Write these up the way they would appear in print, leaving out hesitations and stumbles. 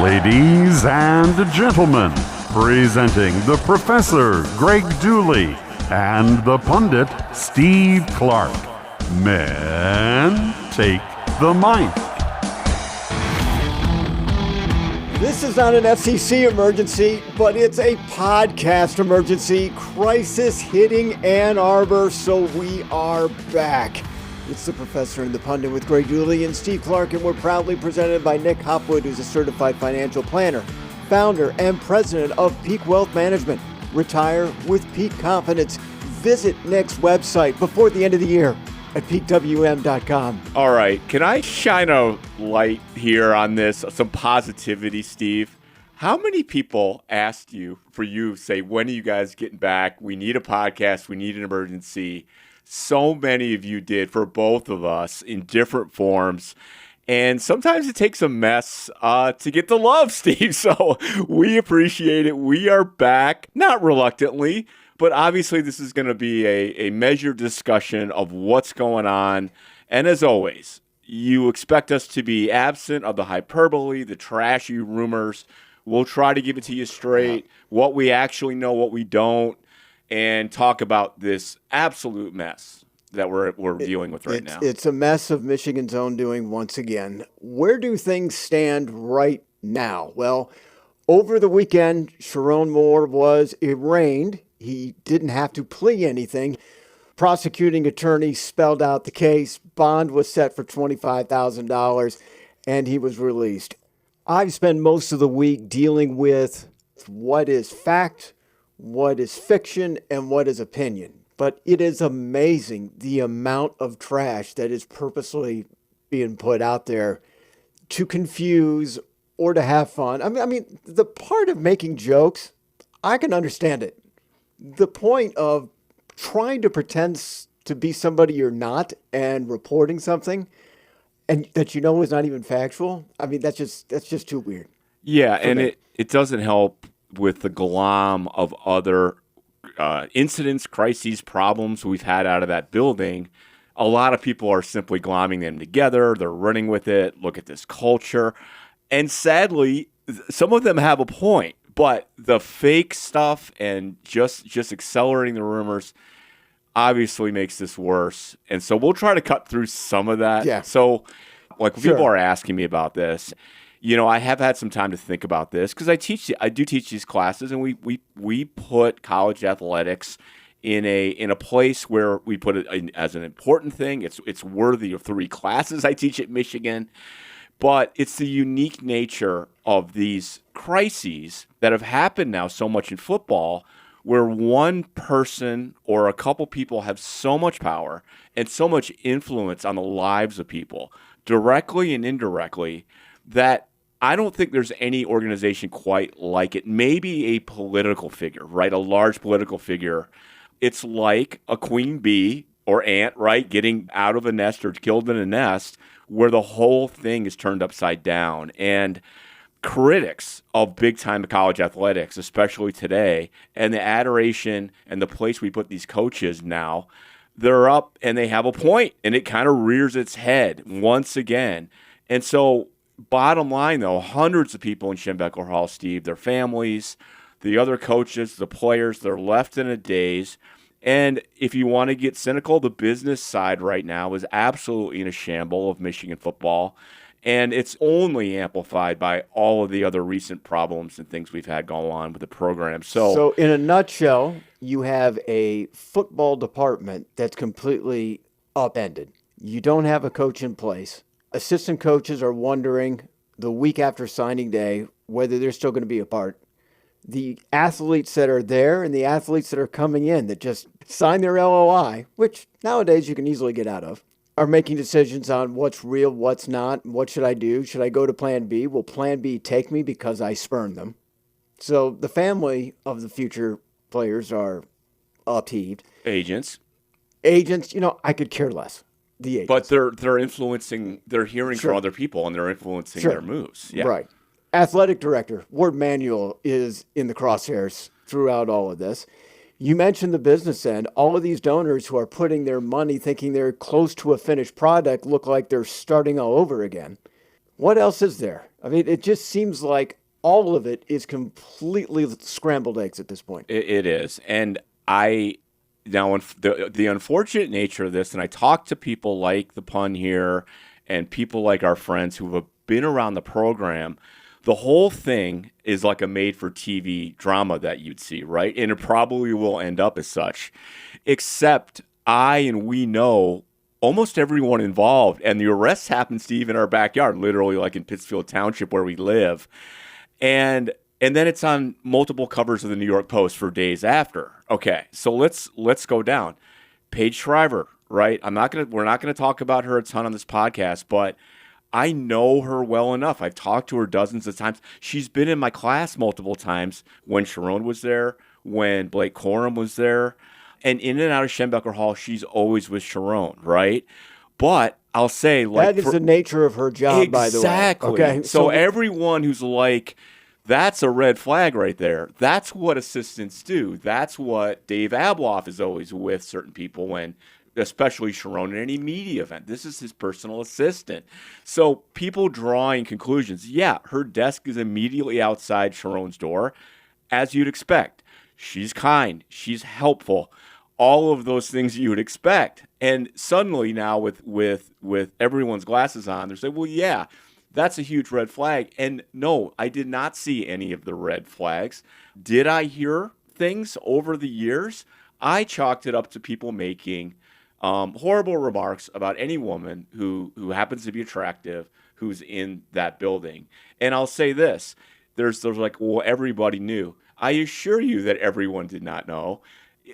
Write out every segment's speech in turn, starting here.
Ladies and gentlemen, presenting the Professor, Greg Dooley, and the Pundit, Steve Clark. Men, take the mic. This is not an FCC emergency, but it's a podcast emergency. Crisis hitting Ann Arbor, so we are back. It's the Professor and the Pundit with Greg Dooley and Steve Clark, and we're proudly presented by Nick Hopwood, who's a certified financial planner, founder and president of Peak Wealth Management. Retire with peak confidence. Visit Nick's website before the end of the year at peakwm.com. All right. Can I shine a light here on this? Some positivity, Steve. How many people asked you, say, when are you guys getting back? We need a podcast. We need an emergency. So many of you did for both of us in different forms. And sometimes it takes a mess to get the love, Steve. So we appreciate it. We are back, not reluctantly, but obviously this is going to be a measured discussion of what's going on. And as always, you expect us to be absent of the hyperbole, the trashy rumors. We'll try to give it to you straight, what we actually know, what we don't, and talk about this absolute mess that we're dealing with right now. It's a mess of Michigan's own doing once again. Where do things stand right now? Well, over the weekend, Sherrone Moore was arraigned. He didn't have to plea anything. Prosecuting attorney spelled out the case. Bond was set for $25,000, and he was released. I've spent most of the week dealing with what is fact, what is fiction, and what is opinion. But it is amazing the amount of trash that is purposely being put out there to confuse or to have fun. I mean, the part of making jokes, I can understand it. The point of trying to pretend to be somebody you're not and reporting something and that you know is not even factual, I mean, that's just too weird. Yeah, and it doesn't help with the glom of other incidents, crises, problems we've had out of that building. A lot of people are simply glomming them together. They're running with it. Look at this culture. And sadly, some of them have a point. But the fake stuff and just accelerating the rumors obviously makes this worse. And so we'll try to cut through some of that. Yeah. So like Sure. People are asking me about this. You know, I have had some time to think about this because I do teach these classes, and we put college athletics in a place where we put it as an important thing. It's worthy of 3 classes I teach at Michigan, but it's the unique nature of these crises that have happened now so much in football, where one person or a couple people have so much power and so much influence on the lives of people, directly and indirectly, that I don't think there's any organization quite like it. Maybe a political figure, right? A large political figure. It's like a queen bee or ant, right? Getting out of a nest or killed in a nest, where the whole thing is turned upside down. And critics of big-time college athletics, especially today, and the adoration and the place we put these coaches now, they're up and they have a point, and it kind of rears its head once again. And so bottom line, though, hundreds of people in Schembechler Hall, Steve, their families, the other coaches, the players, they're left in a daze. And if you want to get cynical, the business side right now is absolutely in a shamble of Michigan football. And it's only amplified by all of the other recent problems and things we've had going on with the program. So in a nutshell, you have a football department that's completely upended. You don't have a coach in place. Assistant coaches are wondering the week after signing day whether they're still going to be a part. The athletes that are there and the athletes that are coming in that just sign their LOI, which nowadays you can easily get out of, are making decisions on what's real, what's not, what should I do? Should I go to plan B? Will plan B take me because I spurned them? So the family of the future players are upheaved. Agents, I could care less. The agents. But they're influencing, they're hearing from other people, and they're influencing their moves. Yeah. Right. Athletic director, Ward Manuel, is in the crosshairs throughout all of this. You mentioned the business end. All of these donors who are putting their money thinking they're close to a finished product look like they're starting all over again. What else is there? I mean, it just seems like all of it is completely scrambled eggs at this point. It is. And the unfortunate nature of this, and I talk to people like the pun here and people like our friends who have been around the program, the whole thing is like a made-for-TV drama that you'd see, right? And it probably will end up as such, except we know almost everyone involved, and the arrests happen, Steve, in our backyard, literally like in Pittsfield Township where we live. And then it's on multiple covers of the New York Post for days after. Okay, so let's go down. Paige Shriver, right? We're not gonna talk about her a ton on this podcast, but I know her well enough. I've talked to her dozens of times. She's been in my class multiple times when Sherrone was there, when Blake Corum was there, and in and out of Schembechler Hall, she's always with Sherrone, right? But I'll say, like, that is the nature of her job, by the way. Exactly. Okay. So everyone who's like, that's a red flag right there. That's what assistants do. That's what Dave Abloff is always with certain people when, especially Sherrone, in any media event. This is his personal assistant. So people drawing conclusions. Yeah, her desk is immediately outside Sherrone's door, as you'd expect. She's kind. She's helpful. All of those things you would expect. And suddenly now with everyone's glasses on, they're saying, well, yeah, that's a huge red flag. And no, I did not see any of the red flags. Did I hear things over the years? I chalked it up to people making horrible remarks about any woman who happens to be attractive, who's in that building. And I'll say this, there's like, well, everybody knew. I assure you that everyone did not know,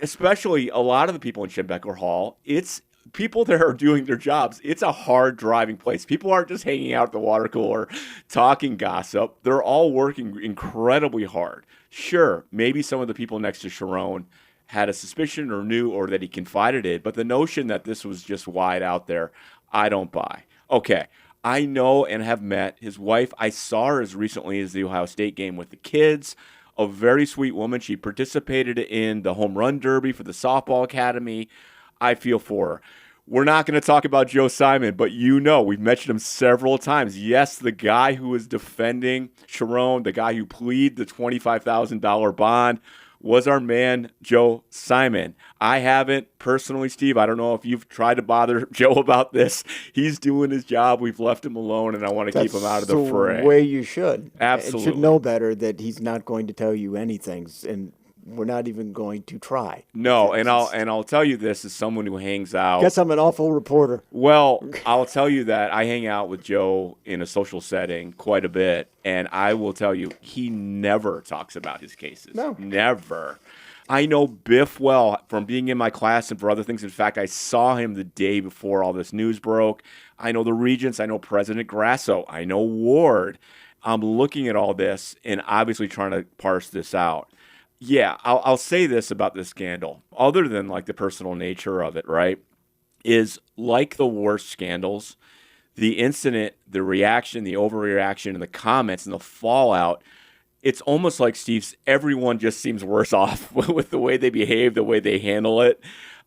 especially a lot of the people in Schembechler Hall. It's people that are doing their jobs. It's a hard driving place. People aren't just hanging out at the water cooler talking gossip. They're all working incredibly hard. Sure, maybe some of the people next to Sherrone had a suspicion or knew or that he confided in, but the notion that this was just wide out there, I don't buy. Okay, I know and have met his wife. I saw her as recently as the Ohio State game with the kids. A very sweet woman. She participated in the home run derby for the softball academy. I feel for her. We're not going to talk about Joe Simon, but we've mentioned him several times. Yes, the guy who was defending Sherrone, the guy who pleaded the $25,000 bond, was our man, Joe Simon. I haven't personally, Steve. I don't know if you've tried to bother Joe about this. He's doing his job. We've left him alone, and I want to keep him out of the fray. That's the way you should. Absolutely. You should know better that he's not going to tell you anything, and we're not even going to try. No, and I'll tell you this as someone who hangs out. Guess I'm an awful reporter. Well, I'll tell you that I hang out with Joe in a social setting quite a bit, and I will tell you he never talks about his cases. No. Never. I know Biff well from being in my class and for other things. In fact, I saw him the day before all this news broke. I know the Regents. I know President Grasso. I know Ward. I'm looking at all this and obviously trying to parse this out. Yeah, I'll say this about this scandal, other than like the personal nature of it, right, is like the worst scandals, the incident, the reaction, the overreaction, and the comments and the fallout, it's almost like, Steve, everyone just seems worse off with the way they behave, the way they handle it.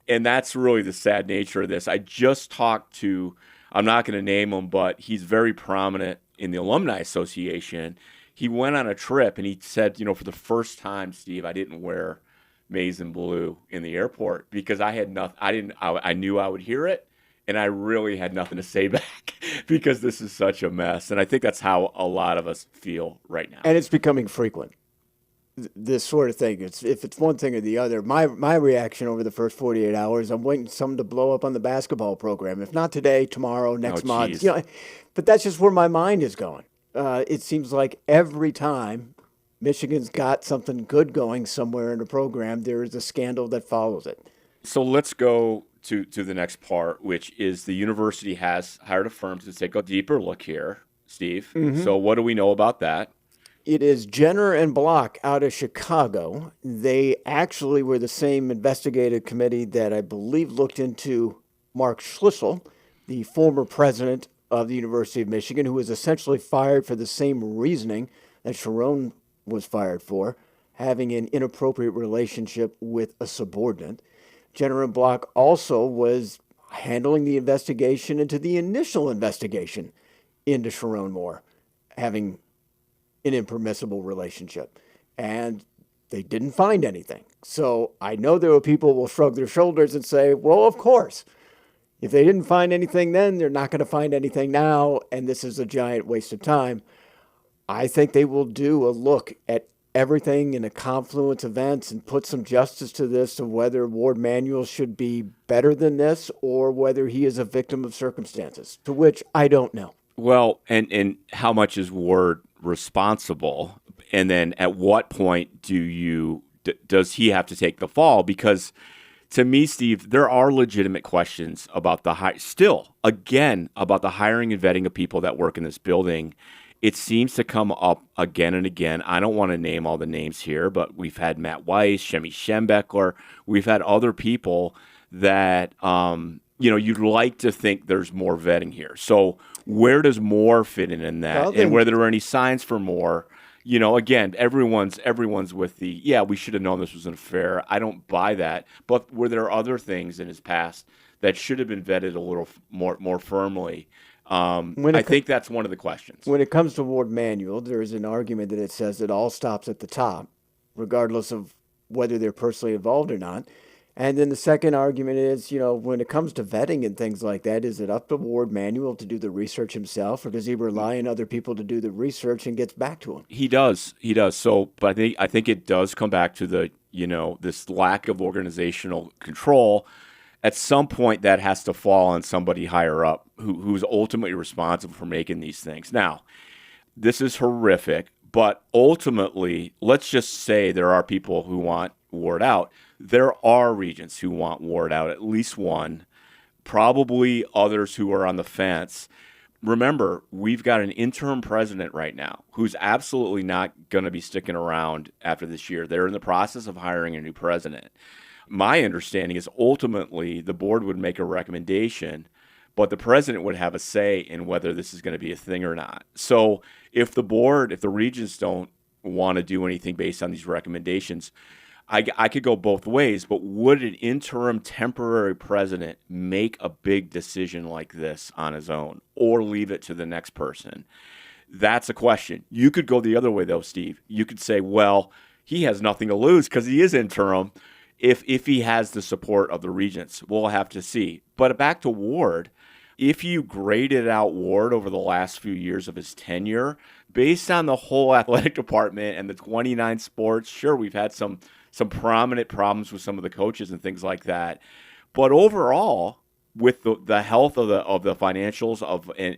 And that's really the sad nature of this. I just talked to, I'm not going to name him, but he's very prominent in the Alumni Association. He went on a trip and he said, for the first time, Steve, I didn't wear maize and blue in the airport because I had nothing. I knew I would hear it, and I really had nothing to say back because this is such a mess. And I think that's how a lot of us feel right now. And it's becoming frequent. This sort of thing. If it's one thing or the other, my reaction over the first 48 hours, I'm waiting for something to blow up on the basketball program. If not today, tomorrow, next month. But that's just where my mind is going. It seems like every time Michigan's got something good going somewhere in the program, there is a scandal that follows it. So let's go to the next part, which is the university has hired a firm to take a deeper look here, Steve. Mm-hmm. So what do we know about that? It is Jenner and Block out of Chicago. They actually were the same investigative committee that I believe looked into Mark Schlissel, the former president of the University of Michigan, who was essentially fired for the same reasoning that Sherrone was fired for, having an inappropriate relationship with a subordinate. Jenner and Block also was handling the investigation into the initial investigation into Sherrone Moore having an impermissible relationship. And they didn't find anything. So I know there were people who will shrug their shoulders and say, well, of course. If they didn't find anything then, they're not going to find anything now, and this is a giant waste of time. I think they will do a look at everything in a confluence of events and put some justice to this of whether Ward Manuel should be better than this or whether he is a victim of circumstances, to which I don't know. Well, and how much is Ward responsible? And then at what point does he have to take the fall? Because to me, Steve, there are legitimate questions about about the hiring and vetting of people that work in this building. It seems to come up again and again. I don't want to name all the names here, but we've had Matt Weiss, Schembechler. We've had other people that, you'd like to think there's more vetting here. So where does Moore fit in that? And whether there are any signs for Moore? Again, everyone's with we should have known this was an affair. I don't buy that. But were there other things in his past that should have been vetted a little more firmly? I think that's one of the questions. When it comes to Ward Manuel, there is an argument that it says it all stops at the top, regardless of whether they're personally involved or not. And then the second argument is, when it comes to vetting and things like that, is it up to Ward Manuel to do the research himself, or does he rely on other people to do the research and gets back to him? He does. So, but I think it does come back to the, this lack of organizational control. At some point, that has to fall on somebody higher up who's ultimately responsible for making these things. Now, this is horrific, but ultimately, let's just say there are people who want Ward out. There are regents who want Ward out, at least one, probably others who are on the fence. Remember, we've got an interim president right now who's absolutely not going to be sticking around after this year. They're in the process of hiring a new president. My understanding is ultimately the board would make a recommendation, but the president would have a say in whether this is going to be a thing or not. So if the regents don't want to do anything based on these recommendations, I could go both ways, but would an interim temporary president make a big decision like this on his own or leave it to the next person? That's a question. You could go the other way, though, Steve. You could say, well, he has nothing to lose because he is interim if he has the support of the regents. We'll have to see. But back to Ward, if you graded out Ward over the last few years of his tenure, based on the whole athletic department and the 29 sports, sure, we've had some prominent problems with some of the coaches and things like that. But overall, with the health of the financials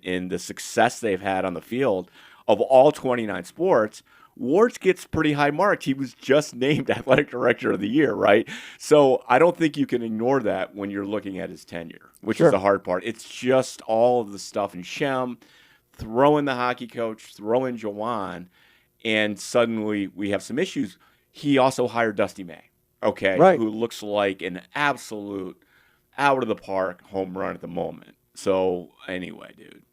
and the success they've had on the field of all 29 sports, Ward gets pretty high marks. He was just named Athletic Director of the Year, right? So I don't think you can ignore that when you're looking at his tenure, which is the hard part. It's just all of the stuff in Shem, throw in the hockey coach, throw in Jawan, and suddenly we have some issues. He also hired Dusty May, who looks like an absolute out-of-the-park home run at the moment. So anyway, dude,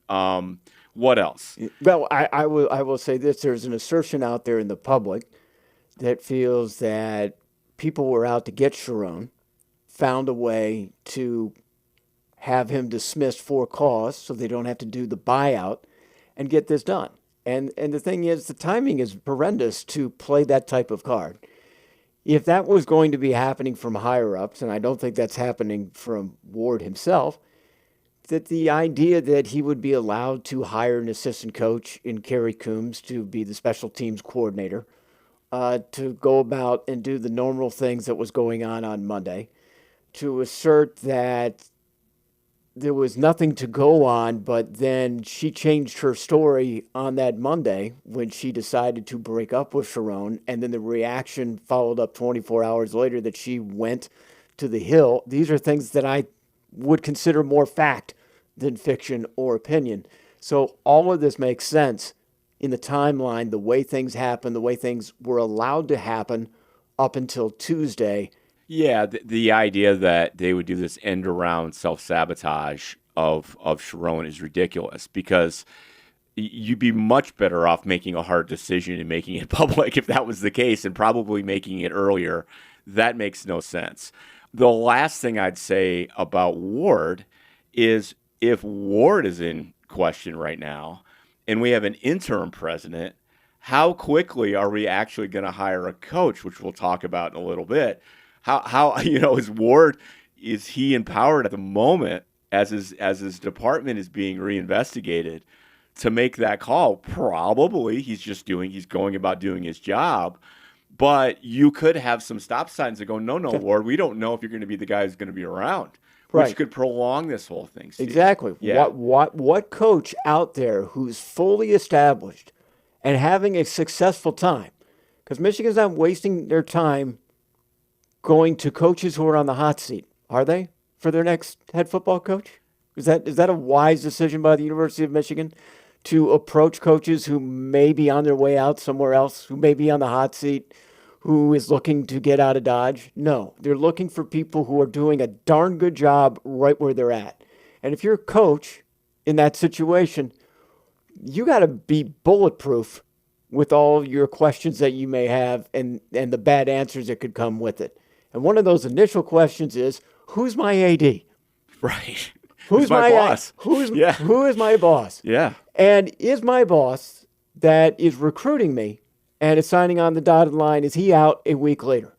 what else? Well, I will say this. There's an assertion out there in the public that feels that people were out to get Sherrone, found a way to have him dismissed for cause so they don't have to do the buyout and get this done. And the thing is, the timing is horrendous to play that type of card. If that was going to be happening from higher ups, and I don't think that's happening from Ward himself, that the idea that he would be allowed to hire an assistant coach in Kerry Coombs to be the special teams coordinator, to go about and do the normal things that was going on Monday, to assert that there was nothing to go on, but then she changed her story on that Monday when she decided to break up with Sherrone, and then the reaction followed up 24 hours later that she went to the Hill. These are things that I would consider more fact than fiction or opinion. So all of this makes sense in the timeline, the way things happen, the way things were allowed to happen up until Tuesday. Yeah, the idea that they would do this end-around self-sabotage of Sherrone is ridiculous because you'd be much better off making a hard decision and making it public if that was the case and probably making it earlier. That makes no sense. The last thing I'd say about Ward is if Ward is in question right now, and we have an interim president, how quickly are we actually going to hire a coach, which we'll talk about in a little bit? How is Ward, is he empowered at the moment as his department is being reinvestigated to make that call? Probably he's going about doing his job. But you could have some stop signs that go, no, Ward, we don't know if you're going to be the guy who's going to be around, which could prolong this whole thing, Steve. Exactly. Yeah. What coach out there who's fully established and having a successful time? Because Michigan's not wasting their time going to coaches who are on the hot seat, are they, for their next head football coach? Is that a wise decision by the University of Michigan to approach coaches who may be on their way out somewhere else, who may be on the hot seat, who is looking to get out of Dodge? No, they're looking for people who are doing a darn good job right where they're at. And if you're a coach in that situation, you got to be bulletproof with all your questions that you may have and the bad answers that could come with it. And one of those initial questions is, who's my AD? Right. Who's my boss? Who is my boss? Yeah. And is my boss that is recruiting me and is signing on the dotted line, is he out a week later?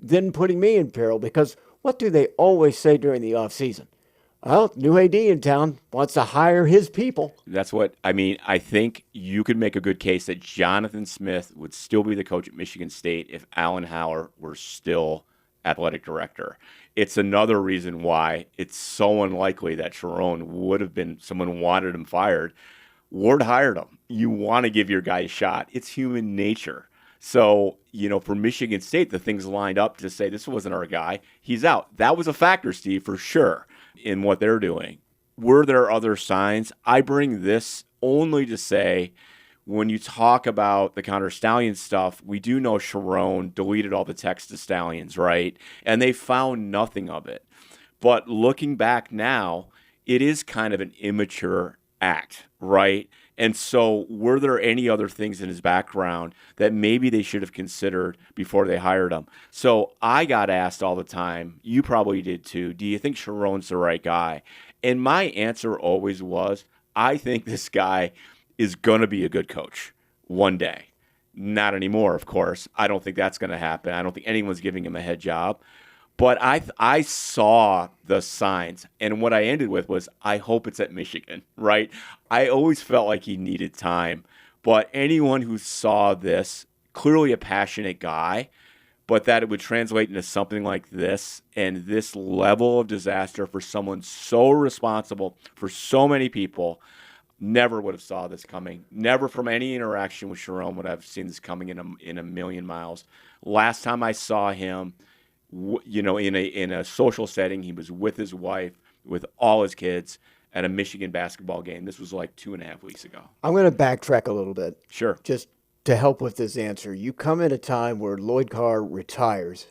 Then putting me in peril, because what do they always say during the offseason? Well, new AD in town wants to hire his people. That's what I mean. I think you could make a good case that Jonathan Smith would still be the coach at Michigan State if Alan Hauer were still athletic director. It's another reason why it's so unlikely that Sherrone would have been someone wanted him fired. Ward hired him. You want to give your guy a shot. It's human nature. So, for Michigan State, the things lined up to say this wasn't our guy. He's out. That was a factor, Steve, for sure, in what they're doing. Were there other signs? I bring this only to say, when you talk about the Counter Stallion stuff, we do know Sherrone deleted all the text to Stallions, right? And they found nothing of it. But looking back now, it is kind of an immature act, right? And so were there any other things in his background that maybe they should have considered before they hired him? So I got asked all the time, you probably did too, do you think Sherrone's the right guy? And my answer always was, I think this guy is going to be a good coach one day. Not anymore, of course. I don't think that's going to happen. I don't think anyone's giving him a head job. But I saw the signs, and what I ended with was, I hope it's at Michigan, right? I always felt like he needed time. But anyone who saw this, clearly a passionate guy, but that it would translate into something like this and this level of disaster for someone so responsible for so many people, never would have saw this coming. Never from any interaction with Sherrone would I have seen this coming in a million miles. Last time I saw him, in a social setting, he was with his wife, with all his kids at a Michigan basketball game. This was like 2.5 weeks ago. I'm going to backtrack a little bit. Sure. Just to help with this answer. You come at a time where Lloyd Carr retires.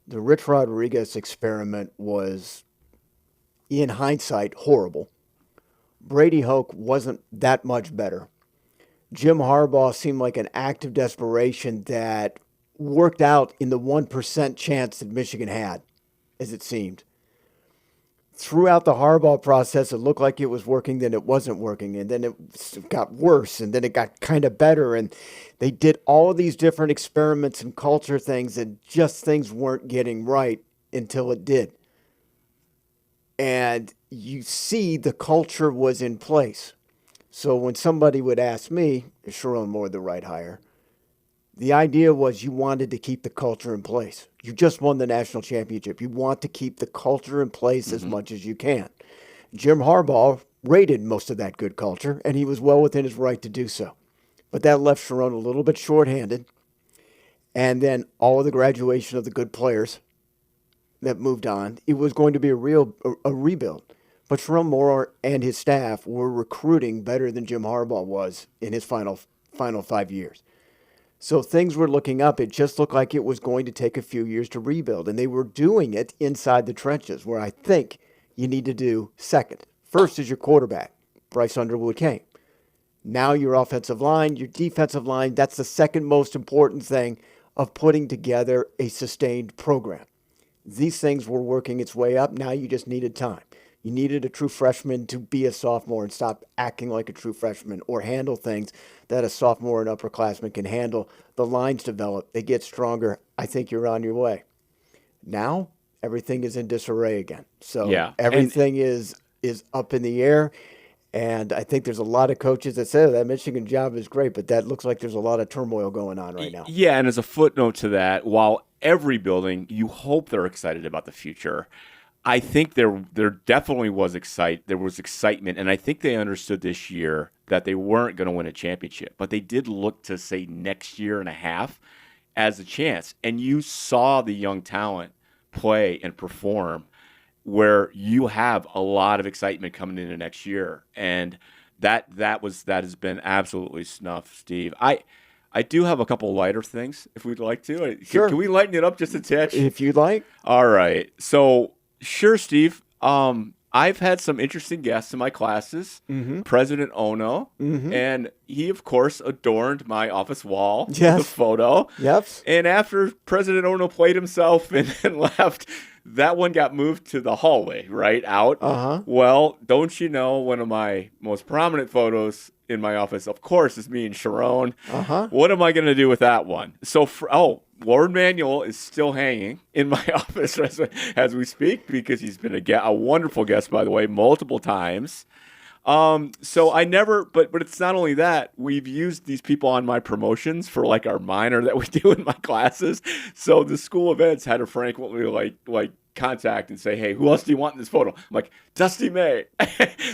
The Rich Rodriguez experiment was, in hindsight, horrible. Brady Hoke wasn't that much better. Jim Harbaugh seemed like an act of desperation that worked out in the 1% chance that Michigan had, as it seemed. Throughout the Harbaugh process, it looked like it was working, then it wasn't working, and then it got worse, and then it got kind of better, and they did all of these different experiments and culture things, and just things weren't getting right until it did. And you see the culture was in place. So when somebody would ask me, is Sherrone Moore the right hire? The idea was you wanted to keep the culture in place. You just won the national championship. You want to keep the culture in place as much as you can. Jim Harbaugh rated most of that good culture, and he was well within his right to do so. But that left Sherrone a little bit shorthanded. And then all of the graduation of the good players that moved on, it was going to be a rebuild. But Sherrone Moore and his staff were recruiting better than Jim Harbaugh was in his final 5 years. So things were looking up. It just looked like it was going to take a few years to rebuild. And they were doing it inside the trenches, where I think you need to do second. First is your quarterback. Bryce Underwood came. Now your offensive line, your defensive line, that's the second most important thing of putting together a sustained program. These things were working its way up. Now you just needed time. You needed a true freshman to be a sophomore and stop acting like a true freshman or handle things that a sophomore and upperclassman can handle. The lines develop. They get stronger. I think you're on your way. Now, everything is in disarray again. So Yeah. everything is up in the air. And I think there's a lot of coaches that say that Michigan job is great, but that looks like there's a lot of turmoil going on right now. Yeah, and as a footnote to that, while every building, you hope they're excited about the future, I think there definitely was excitement, and I think they understood this year that they weren't going to win a championship, but they did look to, say, next year and a half as a chance. And you saw the young talent play and perform where you have a lot of excitement coming into next year. And that has been absolutely snuffed, Steve. I do have a couple lighter things if we'd like to. Sure. Can we lighten it up just a touch? If you'd like. All right. So, sure, Steve. I've had some interesting guests in my classes. Mm-hmm. President Ono, and he, of course, adorned my office wall with a photo. Yep. And after President Ono played himself and left, that one got moved to the hallway, right out. Uh-huh. Well, don't you know, one of my most prominent photos in my office, of course, is me and Sherrone. Uh-huh. What am I going to do with that one? So, Lord Manuel is still hanging in my office as we speak because he's been a wonderful guest, by the way, multiple times. So I never, but it's not only that. We've used these people on my promotions for like our minor that we do in my classes. So the school events had to frequently like contact and say, hey, who else do you want in this photo? I'm like, Dusty May.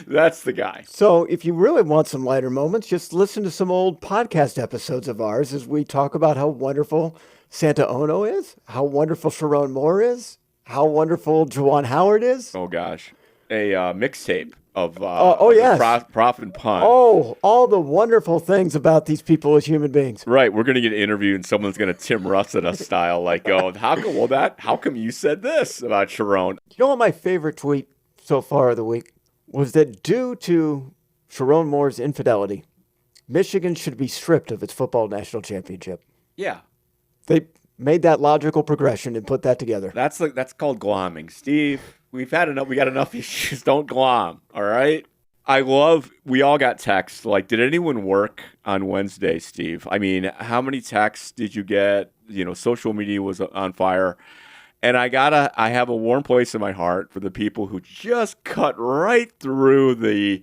That's the guy. So if you really want some lighter moments, just listen to some old podcast episodes of ours as we talk about how wonderful Santa Ono is, how wonderful Sherrone Moore is, how wonderful Juwan Howard is. Oh, gosh. A mixtape of yes. Prof and Pundit. Oh, all the wonderful things about these people as human beings. Right. We're going to get interviewed and someone's going to Tim Russett us style, like, oh, how come you said this about Sherrone? You know what my favorite tweet so far of the week was that due to Sherrone Moore's infidelity, Michigan should be stripped of its football national championship. Yeah. They made that logical progression and put that together. That's called glomming, Steve. We got enough issues. Don't glom, all right? We all got texts. Like, did anyone work on Wednesday, Steve? I mean, how many texts did you get? You know, social media was on fire. And I have a warm place in my heart for the people who just cut right through the,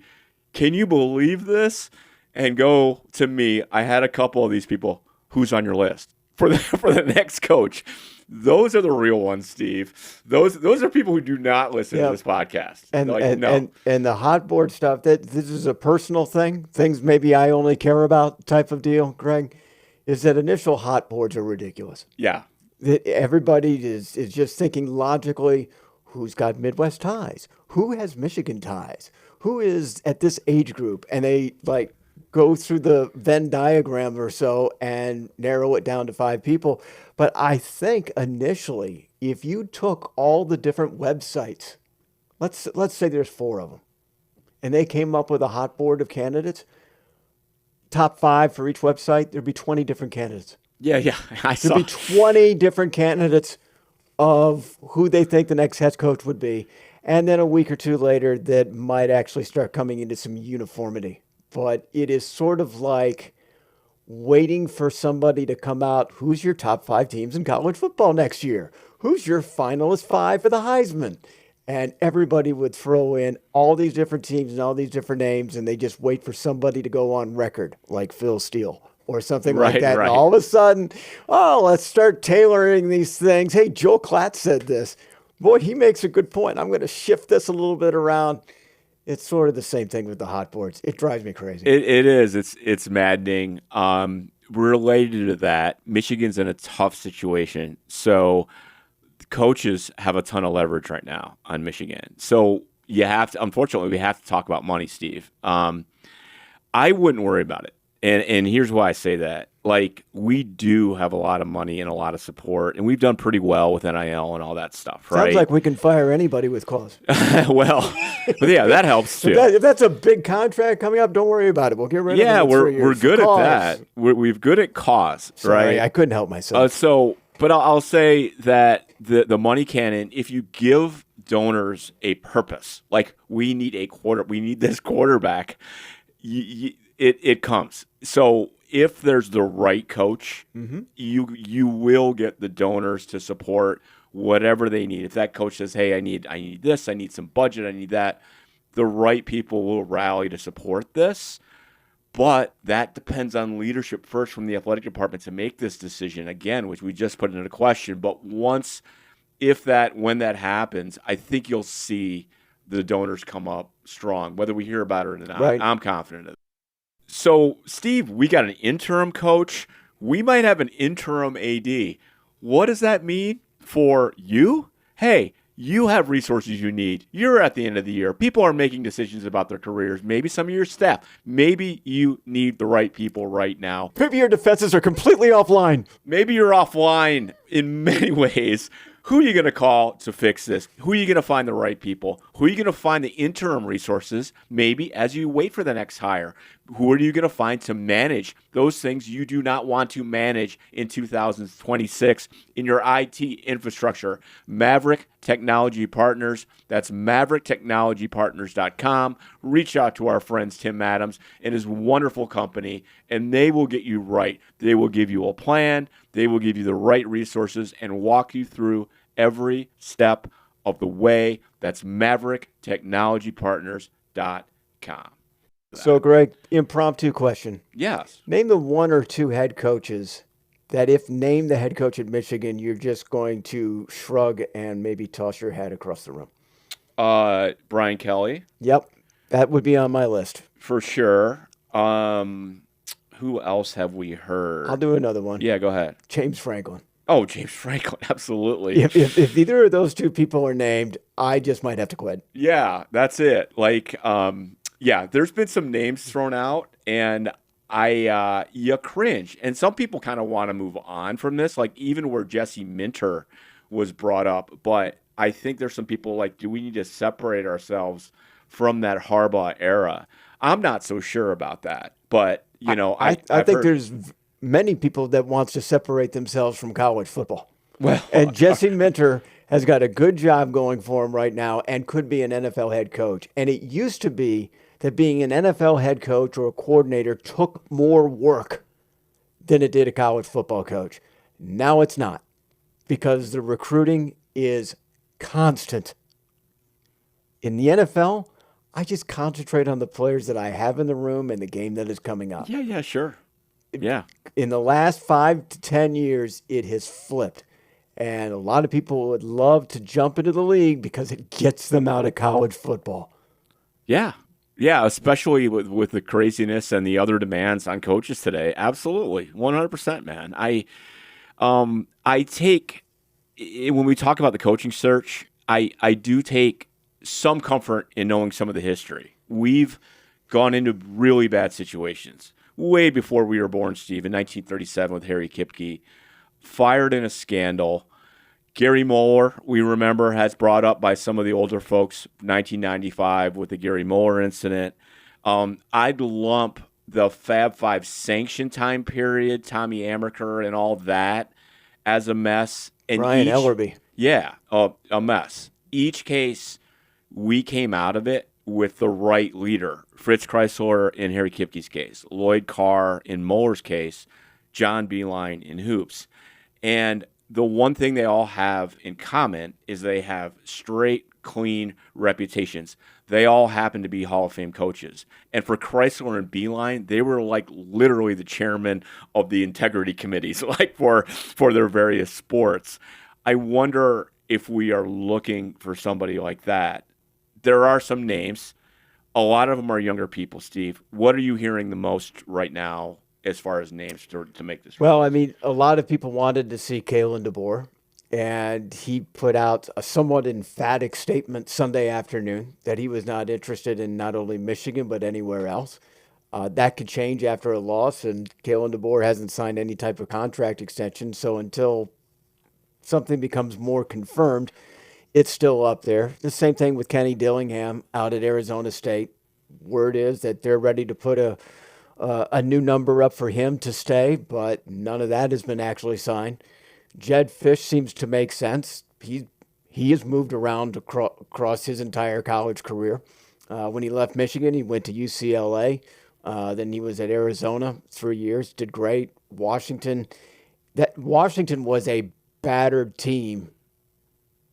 can you believe this? And go to me. I had a couple of these people, who's on your list for the next coach? Those are the real ones, Steve. Those are people who do not listen to this podcast. And the hot board stuff, this is a personal thing, things maybe I only care about type of deal, Greg, is that initial hot boards are ridiculous. Yeah. Everybody is just thinking logically, who's got Midwest ties? Who has Michigan ties? Who is at this age group? And they go through the Venn diagram or so and narrow it down to 5 people. But I think initially, if you took all the different websites, let's say there's 4 of them, and they came up with a hot board of candidates, top 5 for each website, there'd be 20 different candidates. Yeah, There'd be 20 different candidates of who they think the next head coach would be. And then a week or 2 later, that might actually start coming into some uniformity. But it is sort of like waiting for somebody to come out. Who's your top 5 teams in college football next year? Who's your finalist 5 for the Heisman? And everybody would throw in all these different teams and all these different names, and they just wait for somebody to go on record, like Phil Steele or something like that. Right. And all of a sudden, let's start tailoring these things. Hey, Joel Klatt said this. Boy, he makes a good point. I'm going to shift this a little bit around. It's sort of the same thing with the hot boards. It drives me crazy. It is. It's maddening. Related to that, Michigan's in a tough situation. So coaches have a ton of leverage right now on Michigan. So unfortunately, we have to talk about money, Steve. I wouldn't worry about it. And here's why I say that. Like, we do have a lot of money and a lot of support, and we've done pretty well with NIL and all that stuff, right? Sounds like we can fire anybody with cause. Well, but yeah, that helps too. If that's a big contract coming up, don't worry about it. We'll get rid of it. Yeah, we're good cause. at that. We're good at cause, Sorry, right? I couldn't help myself. But I'll say that the money cannon, if you give donors a purpose. Like, we need this quarterback. It comes. So if there's the right coach, you will get the donors to support whatever they need. If that coach says, hey, I need this, I need some budget, I need that, the right people will rally to support this. But that depends on leadership first from the athletic department to make this decision, again, which we just put into question. But when that happens, I think you'll see the donors come up strong, whether we hear about it or not. Right. I'm confident of it. So, Steve, we got an interim coach. We might have an interim AD. What does that mean for you? Hey, you have resources you need. You're at the end of the year. People are making decisions about their careers. Maybe some of your staff. Maybe you need the right people right now. Maybe your defenses are completely offline. Maybe you're offline in many ways. Who are you going to call to fix this? Who are you going to find the right people? Who are you going to find the interim resources, maybe as you wait for the next hire? Who are you going to find to manage those things you do not want to manage in 2026 in your IT infrastructure? Maverick Technology Partners. That's mavericktechnologypartners.com. Reach out to our friends Tim Adams and his wonderful company, and they will get you right. They will give you a plan. They will give you the right resources and walk you through every step of the way. That's mavericktechnologypartners.com. So, Greg, impromptu question. Yes. Name the one or two head coaches that if named the head coach at Michigan, you're just going to shrug and maybe toss your head across the room. Brian Kelly. Yep, that would be on my list. For sure. Who else have we heard? I'll do another one. Yeah, go ahead. James Franklin. Oh, James Franklin, absolutely. If either of those two people are named, I just might have to quit. Yeah, that's it. Like, there's been some names thrown out, and you cringe. And some people kind of want to move on from this, like even where Jesse Minter was brought up. But I think there's some people like, do we need to separate ourselves from that Harbaugh era? I'm not so sure about that. But, I think there's many people that wants to separate themselves from college football. Well, and Jesse Minter has got a good job going for him right now and could be an NFL head coach. And it used to be that being an NFL head coach or a coordinator took more work than it did a college football coach. Now it's not, because the recruiting is constant. In the NFL, I just concentrate on the players that I have in the room and the game that is coming up. Yeah, sure. Yeah. In the last 5 to 10 years, it has flipped. And a lot of people would love to jump into the league because it gets them out of college football. Yeah. Yeah, especially with the craziness and the other demands on coaches today. Absolutely. 100%, man. I take, when we talk about the coaching search, I do take some comfort in knowing some of the history. We've gone into really bad situations way before we were born, Steve, in 1937 with Harry Kipke, fired in a scandal. Gary Moeller, we remember, has brought up by some of the older folks, 1995 with the Gary Moeller incident. I'd lump the Fab Five sanction time period, Tommy Amaker and all that, as a mess. And Brian Ellerby. Yeah, a mess. Each case, we came out of it with the right leader. Fritz Kreisler in Harry Kipke's case, Lloyd Carr in Moeller's case, John Beeline in Hoops. And the one thing they all have in common is they have straight, clean reputations. They all happen to be Hall of Fame coaches. And for Kreisler and Beeline, they were like literally the chairman of the integrity committees, like for their various sports. I wonder if we are looking for somebody like that. There are some names. A lot of them are younger people, Steve. What are you hearing the most right now as far as names to make this? Well, I mean, a lot of people wanted to see Kalen DeBoer, and he put out a somewhat emphatic statement Sunday afternoon that he was not interested in not only Michigan but anywhere else. That could change after a loss, and Kalen DeBoer hasn't signed any type of contract extension, so until something becomes more confirmed, it's still up there. The same thing with Kenny Dillingham out at Arizona State. Word is that they're ready to put a new number up for him to stay, but none of that has been actually signed. Jed Fish seems to make sense. He He has moved around across his entire college career. When he left Michigan, he went to UCLA. Then he was at Arizona 3 years, did great. Washington was a battered team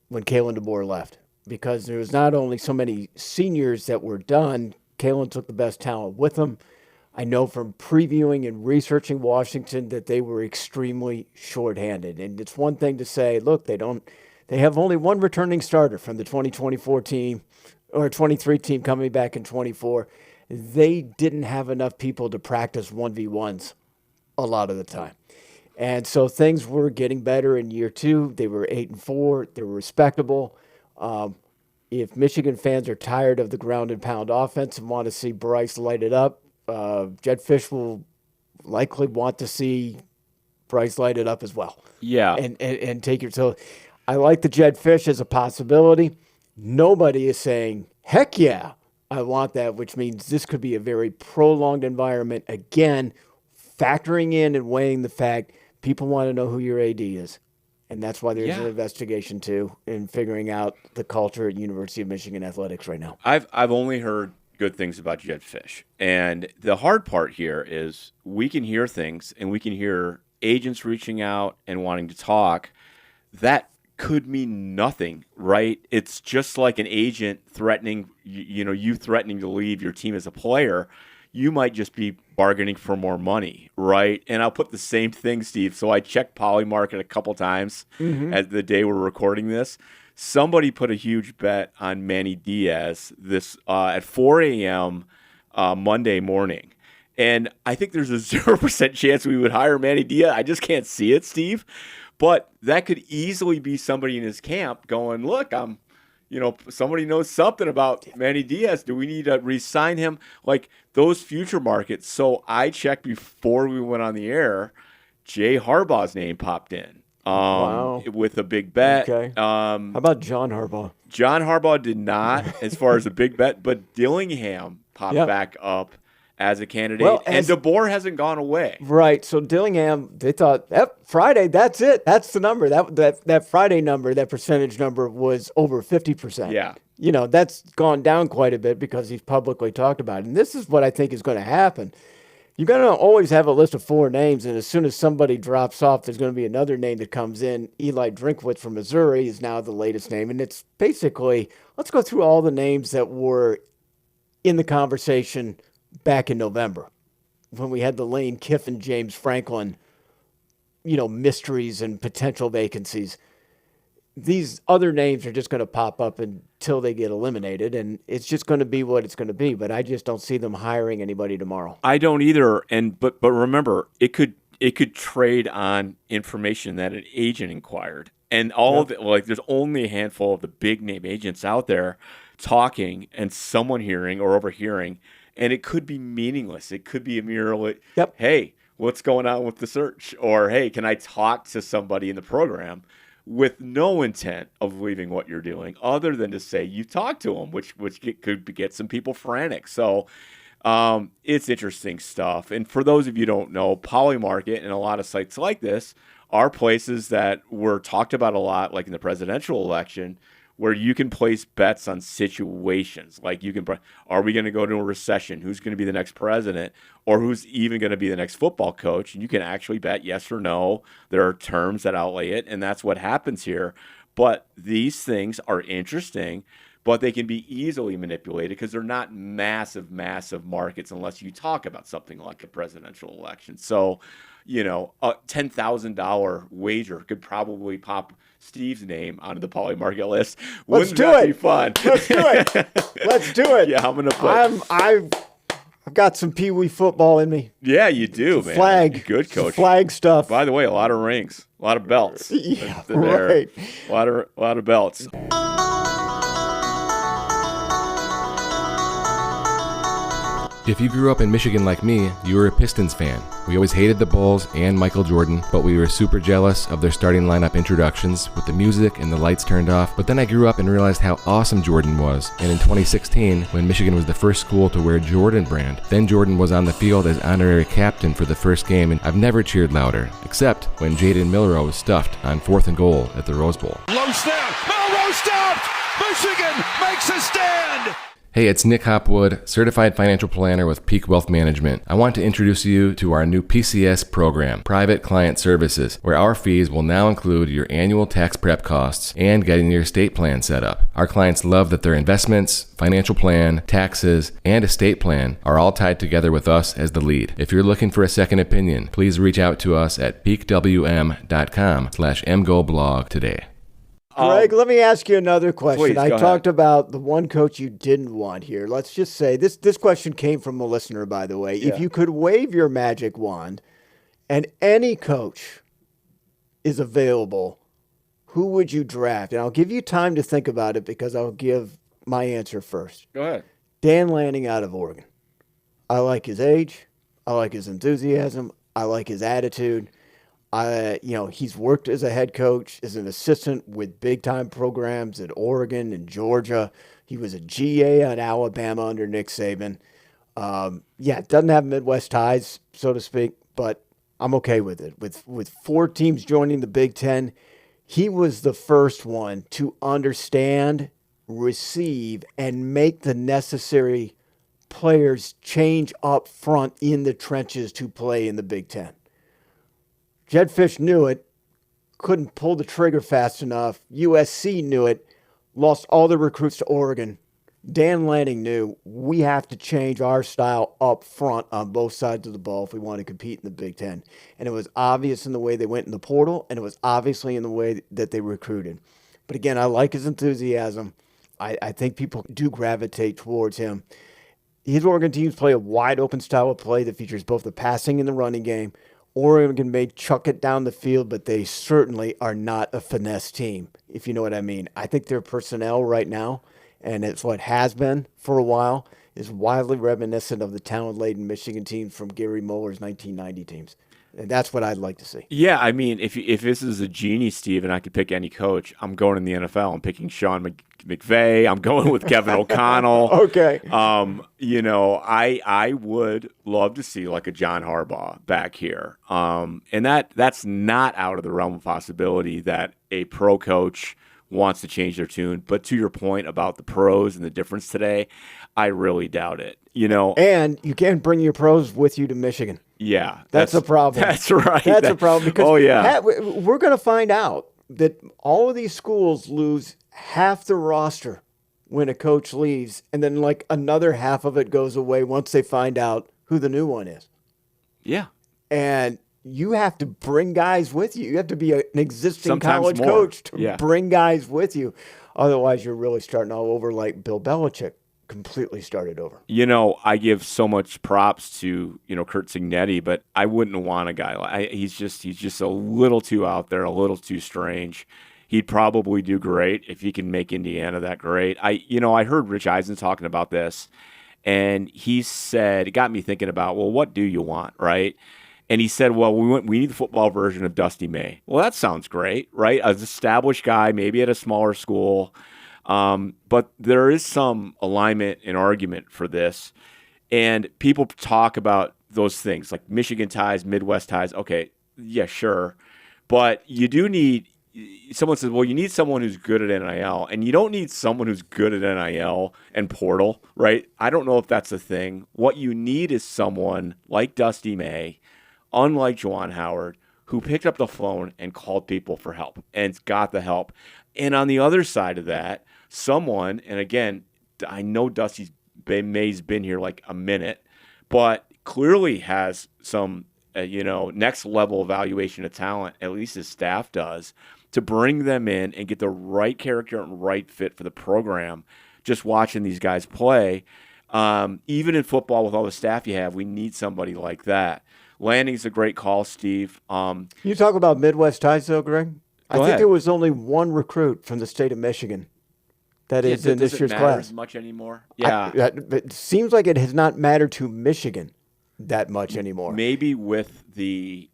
when Kalen DeBoer left, because there was not only so many seniors that were done, Kalen took the best talent with him. I know from previewing and researching Washington that they were extremely shorthanded. And it's one thing to say, look, they have only one returning starter from the 2024 team or 23 team coming back in 24. They didn't have enough people to practice 1v1s a lot of the time. And so things were getting better in year 2. They were 8-4. They were respectable. If Michigan fans are tired of the ground and pound offense and want to see Bryce light it up, Jed Fish will likely want to see Bryce light it up as well. Yeah. And take it. So I like the Jed Fish as a possibility. Nobody is saying, heck yeah, I want that, which means this could be a very prolonged environment. Again, factoring in and weighing the fact people want to know who your AD is. And that's why there's an investigation, too, in figuring out the culture at University of Michigan athletics right now. I've only heard good things about Jed Fish. And the hard part here is we can hear things, and we can hear agents reaching out and wanting to talk. That could mean nothing, right? It's just like an agent threatening, you threatening to leave your team as a player. You might just be bargaining for more money, right? And I'll put the same thing, Steve. So I checked Polymarket a couple times at the day we're recording this. Somebody put a huge bet on Manny Diaz this at 4 a.m. Monday morning. And I think there's a 0% chance we would hire Manny Diaz. I just can't see it, Steve. But that could easily be somebody in his camp going, look, somebody knows something about Manny Diaz. Do we need to re-sign him? Like those future markets. So I checked before we went on the air. Jay Harbaugh's name popped in with a big bet. Okay. How about John Harbaugh? John Harbaugh did not as far as a big bet, but Dillingham popped back up as a candidate, and DeBoer hasn't gone away. Right. So Dillingham, they thought, Friday, that's it. That's the number. That Friday number, that percentage number was over 50%. Yeah. That's gone down quite a bit because he's publicly talked about it. And this is what I think is going to happen. You're going to always have a list of 4 names, and as soon as somebody drops off, there's going to be another name that comes in. Eli Drinkwitz from Missouri is now the latest name. And it's basically, let's go through all the names that were in the conversation back in November when we had the Lane Kiffin, James Franklin, mysteries and potential vacancies. These other names are just going to pop up until they get eliminated, and it's just going to be what it's going to be. But I just don't see them hiring anybody tomorrow. I don't either. But remember, it could trade on information that an agent inquired, and all of it. Like there's only a handful of the big name agents out there talking, and someone hearing or overhearing. And it could be meaningless. It could be a mere, hey, what's going on with the search? Or, hey, can I talk to somebody in the program with no intent of leaving what you're doing other than to say you talked to them, which could get some people frantic. So it's interesting stuff. And for those of you who don't know, Polymarket and a lot of sites like this are places that were talked about a lot, like in the presidential election, where you can place bets on situations. Like are we going to go to a recession? Who's going to be the next president? Or who's even going to be the next football coach? And you can actually bet yes or no. There are terms that outlay it, and that's what happens here. But these things are interesting, but they can be easily manipulated because they're not massive, massive markets unless you talk about something like a presidential election. So, a $10,000 wager could probably pop Steve's name onto the Polymarket list. Wouldn't that be fun? Let's do it. Let's do it. Yeah, I'm gonna put. I've got some Pee Wee football in me. Yeah, you do, man. Flag. Good coach. Flag stuff. By the way, a lot of rings, a lot of belts. Yeah, right. A lot of belts. If you grew up in Michigan like me, you were a Pistons fan. We always hated the Bulls and Michael Jordan, but we were super jealous of their starting lineup introductions with the music and the lights turned off. But then I grew up and realized how awesome Jordan was. And in 2016, when Michigan was the first school to wear Jordan brand, then Jordan was on the field as honorary captain for the first game, and I've never cheered louder, except when Jaden Milroe was stuffed on 4th and goal at the Rose Bowl. Low snap, Milroe! No stopped. Michigan makes a stand. Hey, it's Nick Hopwood, Certified Financial Planner with Peak Wealth Management. I want to introduce you to our new PCS program, Private Client Services, where our fees will now include your annual tax prep costs and getting your estate plan set up. Our clients love that their investments, financial plan, taxes, and estate plan are all tied together with us as the lead. If you're looking for a second opinion, please reach out to us at peakwm.com/mgoblog today. Greg, let me ask you another question. Please, I go talked about the one coach you didn't want here. Let's just say this question came from a listener, by the way. If you could wave your magic wand and any coach is available, who would you draft? And I'll give you time to think about it because I'll give my answer first. Go ahead. Dan Lanning out of Oregon. I like his age. I like his enthusiasm. I like his attitude. He's worked as a head coach, as an assistant with big-time programs at Oregon and Georgia. He was a GA at Alabama under Nick Saban. Doesn't have Midwest ties, so to speak, but I'm okay with it. With 4 teams joining the Big Ten, he was the first one to understand, receive, and make the necessary players change up front in the trenches to play in the Big Ten. Jed Fish knew it, couldn't pull the trigger fast enough. USC knew it, lost all the recruits to Oregon. Dan Lanning knew we have to change our style up front on both sides of the ball if we want to compete in the Big Ten. And it was obvious in the way they went in the portal, and it was obviously in the way that they recruited. But again, I like his enthusiasm. I think people do gravitate towards him. His Oregon teams play a wide open style of play that features both the passing and the running game. Oregon may chuck it down the field, but they certainly are not a finesse team, if you know what I mean. I think their personnel right now, and it's what has been for a while, is wildly reminiscent of the talent-laden Michigan teams from Gary Muller's 1990 teams. And that's what I'd like to see. Yeah, I mean, if this is a genie, Steve, and I could pick any coach, I'm going in the NFL. I'm picking Sean McVay. I'm going with Kevin O'Connell. Okay. I would love to see like a John Harbaugh back here. And that's not out of the realm of possibility that a pro coach wants to change their tune. But to your point about the pros and the difference today, I really doubt it. And you can't bring your pros with you to Michigan. Yeah. That's a problem. That's right. That's a problem because yeah. We're going to find out that all of these schools lose half the roster when a coach leaves, and then like another half of it goes away once they find out who the new one is. Yeah. And you have to bring guys with you. You have to be an existing Sometimes college more. coach to Yeah. bring guys with you. Otherwise, you're really starting all over like Bill Belichick completely started over. I give so much props to, Kurt Signetti, but I wouldn't want a guy like he's just a little too out there, a little too strange. He'd probably do great if he can make Indiana that great. I heard Rich Eisen talking about this, and he said, it got me thinking about, well, what do you want, right? And he said, well, we need the football version of Dusty May. Well, that sounds great, right? An established guy, maybe at a smaller school. But there is some alignment and argument for this. And people talk about those things like Michigan ties, Midwest ties. Okay, yeah, sure. But you do need someone says, well, you need someone who's good at NIL, and you don't need someone who's good at NIL and portal, right? I don't know if that's a thing. What you need is someone like Dusty May, unlike Juwan Howard, who picked up the phone and called people for help and got the help. And on the other side of that, someone, and again, I know Dusty May's been here like a minute, but clearly has some, next level evaluation of talent, at least his staff does, to bring them in and get the right character and right fit for the program. Just watching these guys play, even in football with all the staff you have, we need somebody like that. Lanning's a great call, Steve. You talk about Midwest ties, though, Greg? I think ahead. there was only one recruit from the state of Michigan that is in this year's class. As much anymore? Yeah. It seems like it has not mattered to Michigan that much anymore. Maybe with the,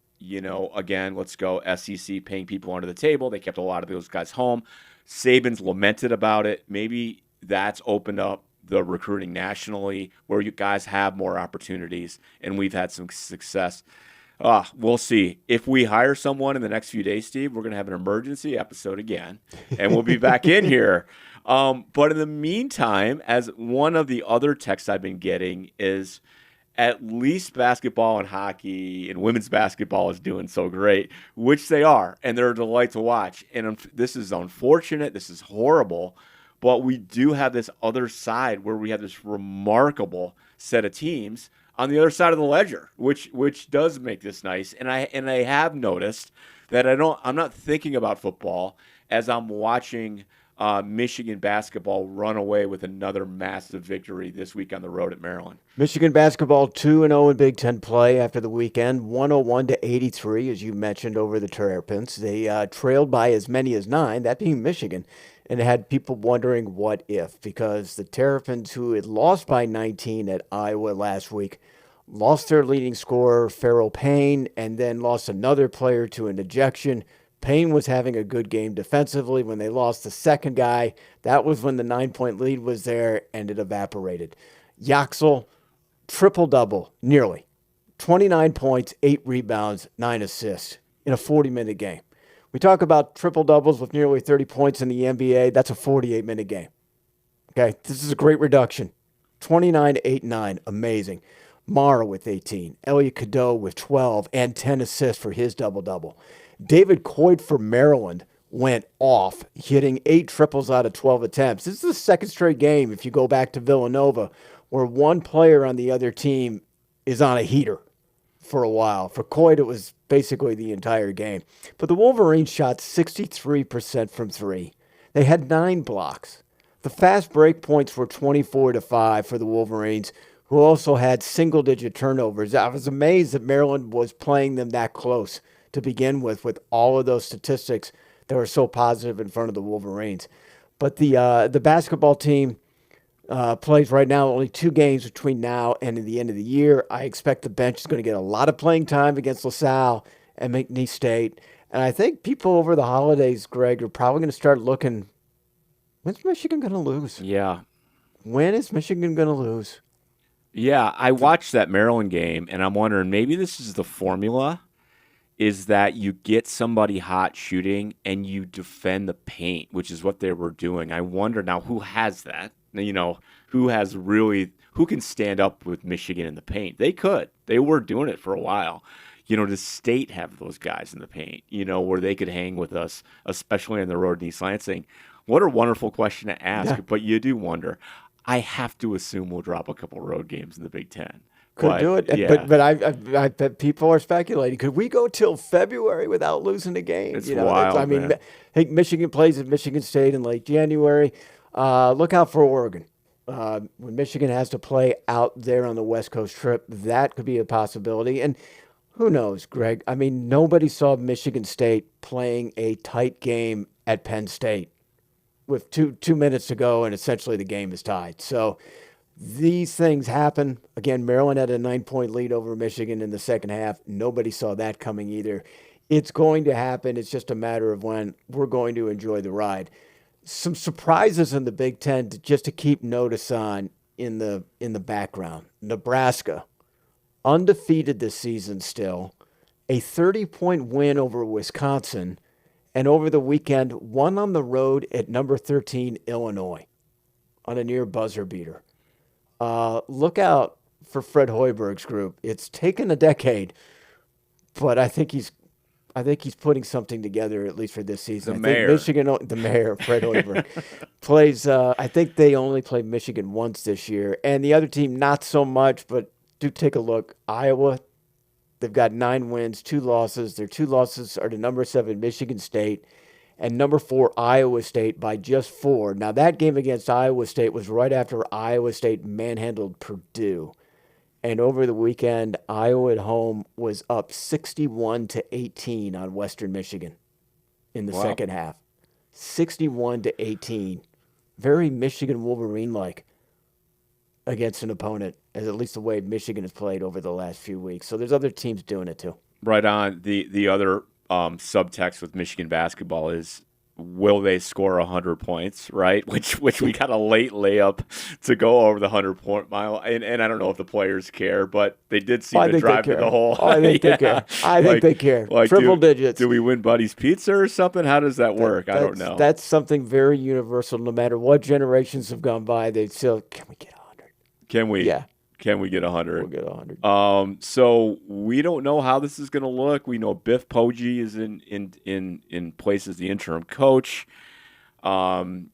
again, let's go SEC paying people under the table. They kept a lot of those guys home. Saban's lamented about it. Maybe that's opened up the recruiting nationally where you guys have more opportunities, and we've had some success. We'll see. If we hire someone in the next few days, Steve, we're going to have an emergency episode again, and we'll be back in here. But in the meantime, as one of the other texts I've been getting is at least basketball and hockey and women's basketball is doing so great, which they are, and they're a delight to watch. And this is unfortunate. This is horrible. But we do have this other side where we have this remarkable set of teams on the other side of the ledger, which does make this nice. And I have noticed that I'm not thinking about football as I'm watching Michigan basketball run away with another massive victory this week on the road at Maryland. Michigan basketball 2-0 in Big Ten play after the weekend, 101-83, as you mentioned, over the Terrapins. They trailed by as many as 9, that being Michigan, and it had people wondering what if, because the Terrapins, who had lost by 19 at Iowa last week, lost their leading scorer, Farrell Payne, and then lost another player to an ejection. Payne was having a good game defensively. When they lost the second guy, that was when the 9-point lead was there, and it evaporated. Yaxel, triple-double, nearly. 29 points, 8 rebounds, 9 assists in a 40-minute game. We talk about triple-doubles with nearly 30 points in the NBA. That's a 48-minute game. Okay, this is a great reduction. 29, 8, 9, amazing. Mara with 18. Elliot Cadeau with 12 and 10 assists for his double-double. David Coit for Maryland went off, hitting 8 triples out of 12 attempts. This is the second straight game, if you go back to Villanova, where one player on the other team is on a heater for a while. For Coit, it was basically the entire game. But the Wolverines shot 63% from 3. They had 9 blocks. The fast break points were 24-5 for the Wolverines, who also had single-digit turnovers. I was amazed that Maryland was playing them that close to begin with all of those statistics that were so positive in front of the Wolverines. But the basketball team plays right now only 2 games between now and the end of the year. I expect the bench is going to get a lot of playing time against LaSalle and McNeese State. And I think people over the holidays, Greg, are probably going to start looking, when's Michigan going to lose? Yeah. When is Michigan going to lose? Yeah, I watched that Maryland game, and I'm wondering, maybe this is the formula, is that you get somebody hot shooting and you defend the paint, which is what they were doing. I wonder now who has that, who can stand up with Michigan in the paint. They could. They were doing it for a while. Does State have those guys in the paint, where they could hang with us, especially on the road in East Lansing? What a wonderful question to ask, Yeah. But you do wonder. I have to assume we'll drop a couple road games in the Big Ten. Could do it, yeah. but I bet people are speculating. Could we go till February without losing a game? It's wild, man. I think Michigan plays at Michigan State in late January. Look out for Oregon. When Michigan has to play out there on the West Coast trip, that could be a possibility. And who knows, Greg? I mean, nobody saw Michigan State playing a tight game at Penn State with two minutes to go, and essentially the game is tied. So these things happen. Again, Maryland had a 9-point lead over Michigan in the second half. Nobody saw that coming either. It's going to happen. It's just a matter of when. We're going to enjoy the ride. Some surprises in the Big Ten just to keep notice on in the background. Nebraska, undefeated this season still, a 30-point win over Wisconsin, and over the weekend, won on the road at number 13, Illinois, on a near buzzer beater. Look out for Fred Hoiberg's group. It's taken a decade, but I think he's putting something together, at least for this season. The I think Michigan, the mayor, Fred Hoiberg, plays. I think they only played Michigan once this year, and the other team not so much. But do take a look. Iowa, they've got 9 wins, 2 losses. Their 2 losses are to number 7 Michigan State and number 4 Iowa State by just 4. Now that game against Iowa State was right after Iowa State manhandled Purdue. And over the weekend, Iowa at home was up 61-18 on Western Michigan in the second half. 61-18. Very Michigan Wolverine-like against an opponent, as at least the way Michigan has played over the last few weeks. So there's other teams doing it too. Right on. The other subtext with Michigan basketball is will they score 100 points, right? Which we got a late layup to go over the 100-point mile, and I don't know if the players care, but they did seem to drive to the hole. I think they care. I think they care. Triple digits. Do we win Buddy's Pizza or something? How does that work? I don't know. That's something very universal. No matter what generations have gone by, they still, can we get 100? Can we? Yeah. Can we get 100? We'll get 100. So we don't know how this is going to look. We know Biff Poggi is in place as the interim coach. And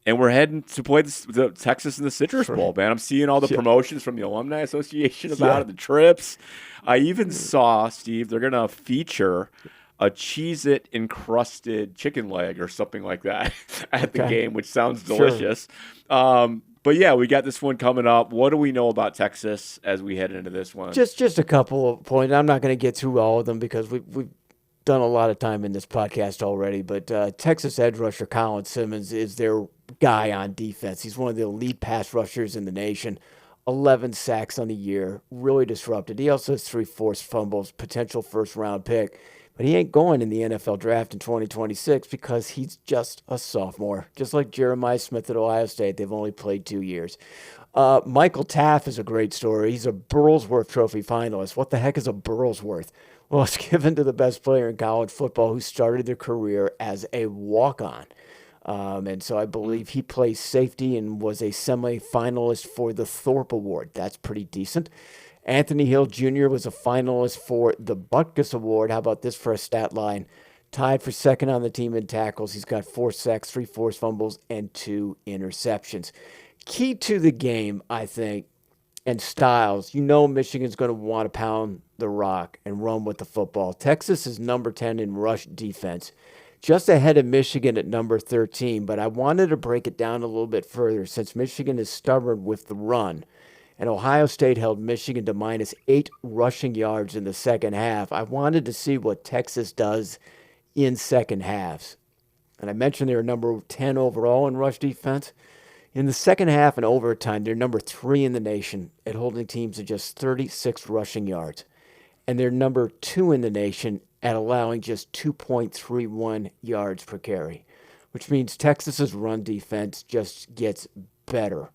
we're heading to play the Texas in the Citrus Bowl, man. I'm seeing all the promotions from the Alumni Association about it, the trips. I even saw, Steve, they're going to feature a Cheez-It encrusted chicken leg or something like that at the game, which sounds delicious. But yeah, we got this one coming up. What do we know about Texas as we head into this one? Just a couple of points. I'm not going to get through all of them because we've done a lot of time in this podcast already. But Texas edge rusher Colin Simmons is their guy on defense. He's one of the elite pass rushers in the nation. 11 sacks on the year, really disrupted. He also has 3 forced fumbles, potential first-round pick. But he ain't going in the NFL draft in 2026 because he's just a sophomore. Just like Jeremiah Smith at Ohio State, they've only played 2 years. Michael Taft is a great story. He's a Burlsworth Trophy finalist. What the heck is a Burlsworth? Well, it's given to the best player in college football who started their career as a walk-on. And so I believe he plays safety and was a semi-finalist for the Thorpe Award. That's pretty decent. Anthony Hill Jr. was a finalist for the Butkus Award. How about this for a stat line? Tied for second on the team in tackles. He's got 4 sacks, 3 forced fumbles, and 2 interceptions. Key to the game, I think, and styles. You know Michigan's going to want to pound the rock and run with the football. Texas is number 10 in rush defense, just ahead of Michigan at number 13. But I wanted to break it down a little bit further since Michigan is stubborn with the run. And Ohio State held Michigan to -8 rushing yards in the second half. I wanted to see what Texas does in second halves. And I mentioned they're number 10 overall in rush defense. In the second half and overtime, they're number 3 in the nation at holding teams to just 36 rushing yards. And they're number 2 in the nation at allowing just 2.31 yards per carry, which means Texas's run defense just gets better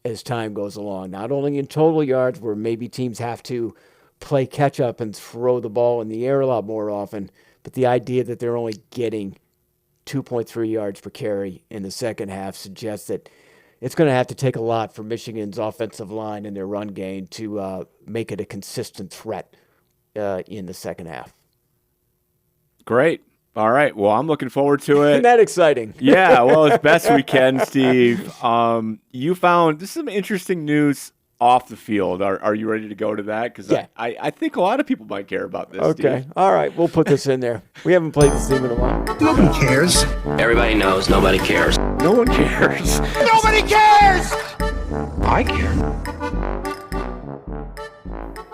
as time goes along. Not only in total yards, where maybe teams have to play catch-up and throw the ball in the air a lot more often, but the idea that they're only getting 2.3 yards per carry in the second half suggests that it's going to have to take a lot for Michigan's offensive line and their run game to make it a consistent threat in the second half. Great. All right. Well, I'm looking forward to it. Isn't that exciting? Yeah. Well, as best we can, Steve. You found this is some interesting news off the field. Are you ready to go to that? Because yeah. I think a lot of people might care about this. Okay. Steve. All right. We'll put this in there. We haven't played this team in a while. Nobody cares. Everybody knows nobody cares. No one cares. Nobody cares! I care.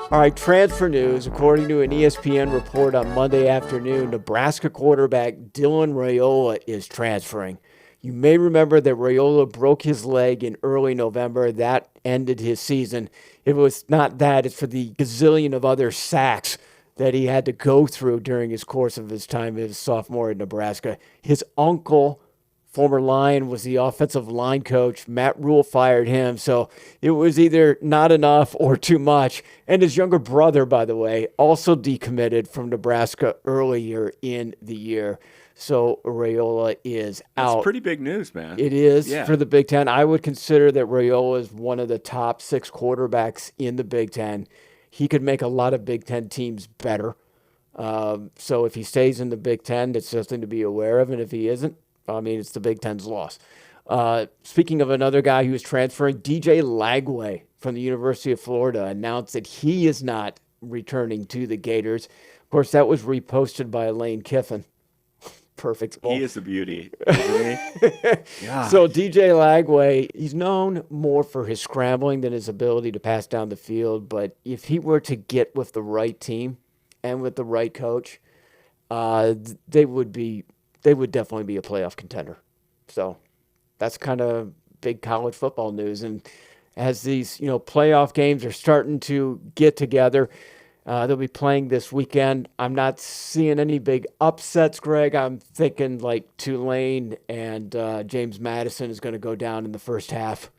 All right, transfer news. According to an ESPN report on Monday afternoon, Nebraska quarterback Dylan Raiola is transferring. You may remember that Raiola broke his leg in early November. That ended his season. It was not that. It's for the gazillion of other sacks that he had to go through during his course of his time as a sophomore at Nebraska. His uncle, former Lion, was the offensive line coach. Matt Rule fired him, so it was either not enough or too much. And his younger brother, by the way, also decommitted from Nebraska earlier in the year. So Raiola is out. That's pretty big news, man. It is for the Big Ten. I would consider that Raiola is one of the top 6 quarterbacks in the Big Ten. He could make a lot of Big Ten teams better. So if he stays in the Big Ten, that's something to be aware of. And if he isn't, I mean, it's the Big Ten's loss. Speaking of another guy who is transferring, DJ Lagway from the University of Florida announced that he is not returning to the Gators. Of course, that was reposted by Lane Kiffin. Perfect. He is a beauty, isn't he? Yeah. So DJ Lagway, he's known more for his scrambling than his ability to pass down the field. But if he were to get with the right team and with the right coach, they would definitely be a playoff contender. So that's kind of big college football news. And as these, playoff games are starting to get together, They'll be playing this weekend. I'm not seeing any big upsets, Greg. I'm thinking like Tulane and James Madison is going to go down in the first half,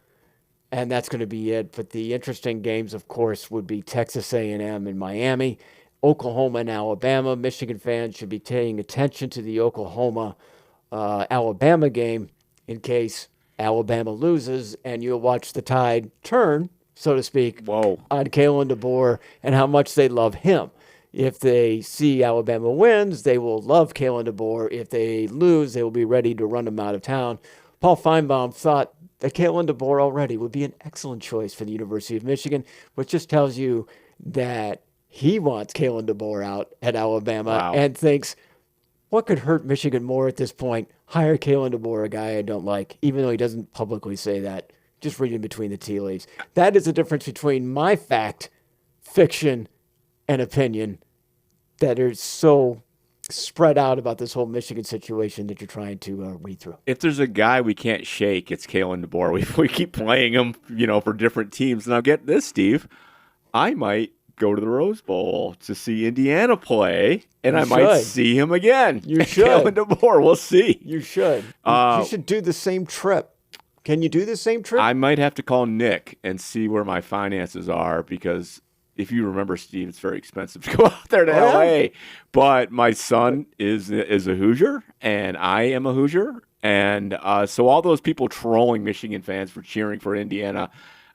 and that's going to be it. But the interesting games, of course, would be Texas A&M and Miami, Oklahoma and Alabama. Michigan fans should be paying attention to the Oklahoma-Alabama game in case Alabama loses, and you'll watch the tide turn, so to speak, Whoa. on Kalen DeBoer and how much they love him. If they see Alabama wins, they will love Kalen DeBoer. If they lose, they will be ready to run him out of town. Paul Feinbaum thought that Kalen DeBoer already would be an excellent choice for the University of Michigan, which just tells you that he wants Kalen DeBoer out at Alabama and thinks, what could hurt Michigan more at this point? Hire Kalen DeBoer, a guy I don't like, even though he doesn't publicly say that. Just reading between the tea leaves. That is the difference between my fact, fiction, and opinion that are so spread out about this whole Michigan situation that you're trying to read through. If there's a guy we can't shake, it's Kalen DeBoer. We keep playing him, for different teams. Now get this, Steve. I might go to the Rose Bowl to see Indiana play, and I might see him again. You should. Kalen DeBoer, we'll see. You should. You should do the same trip. Can you do the same trip? I might have to call Nick and see where my finances are, because if you remember, Steve, it's very expensive to go out there to L.A. But my son is a Hoosier, and I am a Hoosier. And so all those people trolling Michigan fans for cheering for Indiana,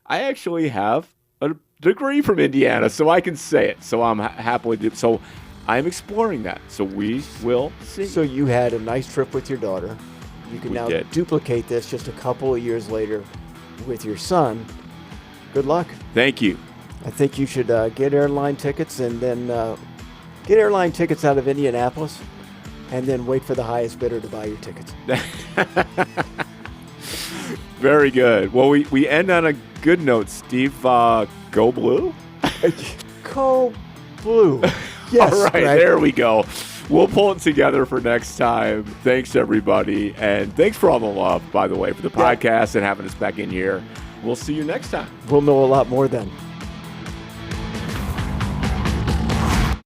I actually have a degree from Indiana, so I can say it. So I'm happily do. So I'm exploring that. So we will see. So you had a nice trip with your daughter. You can now duplicate this just a couple of years later with your son. Good luck. Thank you. I think you should get airline tickets and then get airline tickets out of Indianapolis and then wait for the highest bidder to buy your tickets. Very good. Well, we end on a good note, Steve. Go Blue? Go Blue. Yes. All right, there we go. We'll pull it together for next time. Thanks, everybody. And thanks for all the love, by the way, for the podcast and having us back in here. We'll see you next time. We'll know a lot more then.